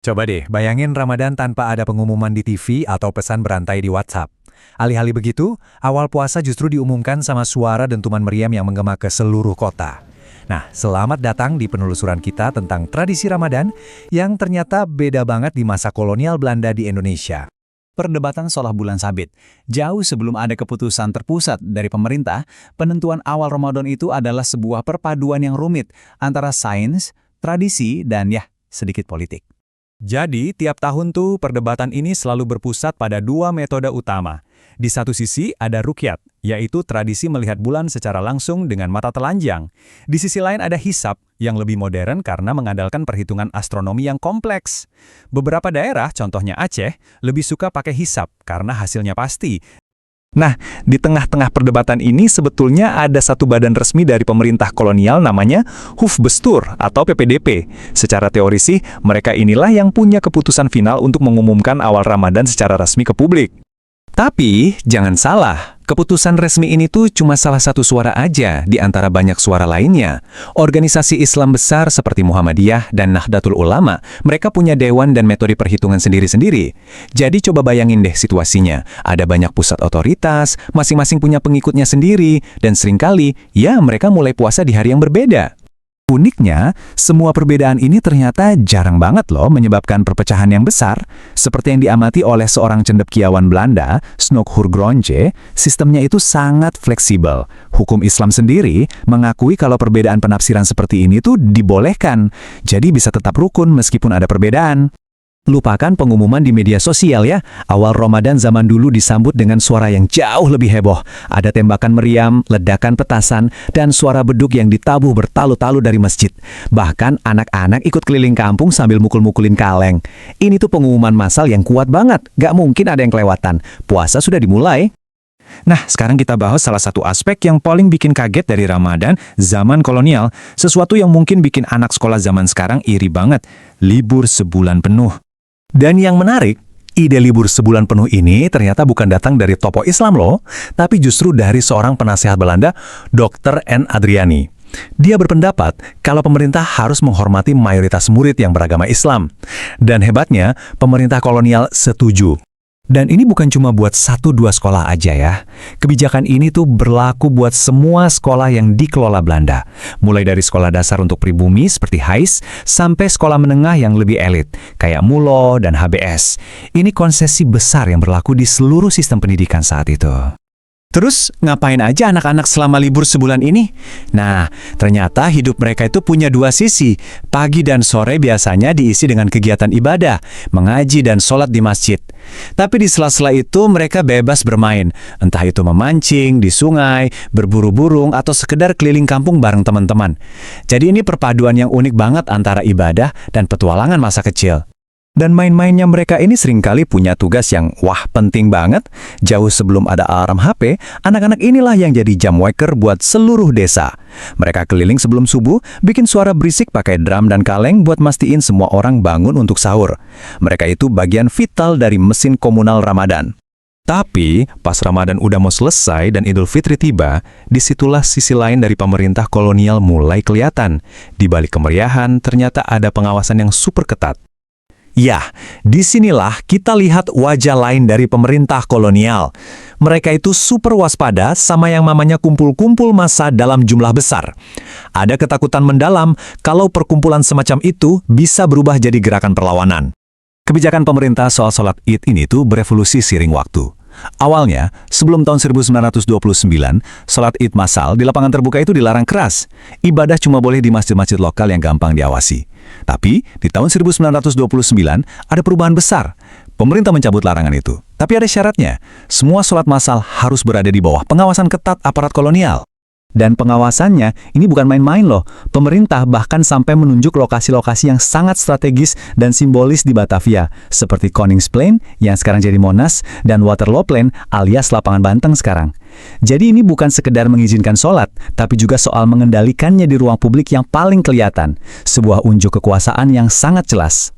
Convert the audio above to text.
Coba deh, bayangin Ramadan tanpa ada pengumuman di TV atau pesan berantai di WhatsApp. Alih-alih begitu, awal puasa justru diumumkan sama suara dentuman meriam yang menggema ke seluruh kota. Nah, selamat datang di penelusuran kita tentang tradisi Ramadan yang ternyata beda banget di masa kolonial Belanda di Indonesia. Perdebatan soal bulan sabit. Jauh sebelum ada keputusan terpusat dari pemerintah, penentuan awal Ramadan itu adalah sebuah perpaduan yang rumit antara sains, tradisi, dan sedikit politik. Jadi, tiap tahun tuh perdebatan ini selalu berpusat pada dua metode utama. Di satu sisi ada ruqyat, yaitu tradisi melihat bulan secara langsung dengan mata telanjang. Di sisi lain ada hisab, yang lebih modern karena mengandalkan perhitungan astronomi yang kompleks. Beberapa daerah, contohnya Aceh, lebih suka pakai hisab karena hasilnya pasti. Nah, di tengah-tengah perdebatan ini sebetulnya ada satu badan resmi dari pemerintah kolonial namanya Hufbestur atau PPDP. Secara teori sih, mereka inilah yang punya keputusan final untuk mengumumkan awal Ramadan secara resmi ke publik. Tapi, jangan salah, keputusan resmi ini tuh cuma salah satu suara aja di antara banyak suara lainnya. Organisasi Islam besar seperti Muhammadiyah dan Nahdlatul Ulama, mereka punya dewan dan metode perhitungan sendiri-sendiri. Jadi coba bayangin deh situasinya. Ada banyak pusat otoritas, masing-masing punya pengikutnya sendiri, dan seringkali, mereka mulai puasa di hari yang berbeda. Uniknya, semua perbedaan ini ternyata jarang banget loh menyebabkan perpecahan yang besar. Seperti yang diamati oleh seorang cendekiawan Belanda, Snoek Hurgronje, sistemnya itu sangat fleksibel. Hukum Islam sendiri mengakui kalau perbedaan penafsiran seperti ini tuh dibolehkan. Jadi bisa tetap rukun meskipun ada perbedaan. Lupakan pengumuman di media sosial ya. Awal Ramadan zaman dulu disambut dengan suara yang jauh lebih heboh. Ada tembakan meriam, ledakan petasan, dan suara beduk yang ditabuh bertalu-talu dari masjid. Bahkan anak-anak ikut keliling kampung sambil mukul-mukulin kaleng. Ini tuh pengumuman massal yang kuat banget. Gak mungkin ada yang kelewatan. Puasa sudah dimulai. Nah, sekarang kita bahas salah satu aspek yang paling bikin kaget dari Ramadan zaman kolonial. Sesuatu yang mungkin bikin anak sekolah zaman sekarang iri banget. Libur sebulan penuh. Dan yang menarik, ide libur sebulan penuh ini ternyata bukan datang dari tokoh Islam loh, tapi justru dari seorang penasehat Belanda, Dr. N. Adriani. Dia berpendapat kalau pemerintah harus menghormati mayoritas murid yang beragama Islam. Dan hebatnya, pemerintah kolonial setuju. Dan ini bukan cuma buat 1-2 sekolah aja ya. Kebijakan ini tuh berlaku buat semua sekolah yang dikelola Belanda. Mulai dari sekolah dasar untuk pribumi seperti HAIS, sampai sekolah menengah yang lebih elit, kayak MULO dan HBS. Ini konsesi besar yang berlaku di seluruh sistem pendidikan saat itu. Terus, ngapain aja anak-anak selama libur sebulan ini? Nah, ternyata hidup mereka itu punya dua sisi. Pagi dan sore biasanya diisi dengan kegiatan ibadah, mengaji dan sholat di masjid. Tapi di sela-sela itu mereka bebas bermain, entah itu memancing, di sungai, berburu burung, atau sekedar keliling kampung bareng teman-teman. Jadi ini perpaduan yang unik banget antara ibadah dan petualangan masa kecil. Dan main-mainnya mereka ini seringkali punya tugas yang penting banget. Jauh sebelum ada alarm HP, anak-anak inilah yang jadi jam waker buat seluruh desa. Mereka keliling sebelum subuh, bikin suara berisik pakai drum dan kaleng buat mastiin semua orang bangun untuk sahur. Mereka itu bagian vital dari mesin komunal Ramadan. Tapi, pas Ramadan udah mau selesai dan Idul Fitri tiba, disitulah sisi lain dari pemerintah kolonial mulai kelihatan. Di balik kemeriahan, ternyata ada pengawasan yang super ketat. Ya, disinilah kita lihat wajah lain dari pemerintah kolonial. Mereka itu super waspada sama yang namanya kumpul-kumpul massa dalam jumlah besar. Ada ketakutan mendalam kalau perkumpulan semacam itu bisa berubah jadi gerakan perlawanan. Kebijakan pemerintah soal sholat Id ini tuh berevolusi seiring waktu. Awalnya, sebelum tahun 1929, sholat Id massal di lapangan terbuka itu dilarang keras. Ibadah cuma boleh di masjid-masjid lokal yang gampang diawasi. Tapi, di tahun 1929, ada perubahan besar. Pemerintah mencabut larangan itu. Tapi ada syaratnya, semua sholat massal harus berada di bawah pengawasan ketat aparat kolonial. Dan pengawasannya ini bukan main-main loh. Pemerintah bahkan sampai menunjuk lokasi-lokasi yang sangat strategis dan simbolis di Batavia, seperti Koningsplein yang sekarang jadi Monas dan Waterloo Plain alias Lapangan Banteng sekarang. Jadi ini bukan sekedar mengizinkan sholat, tapi juga soal mengendalikannya di ruang publik yang paling kelihatan. Sebuah unjuk kekuasaan yang sangat jelas.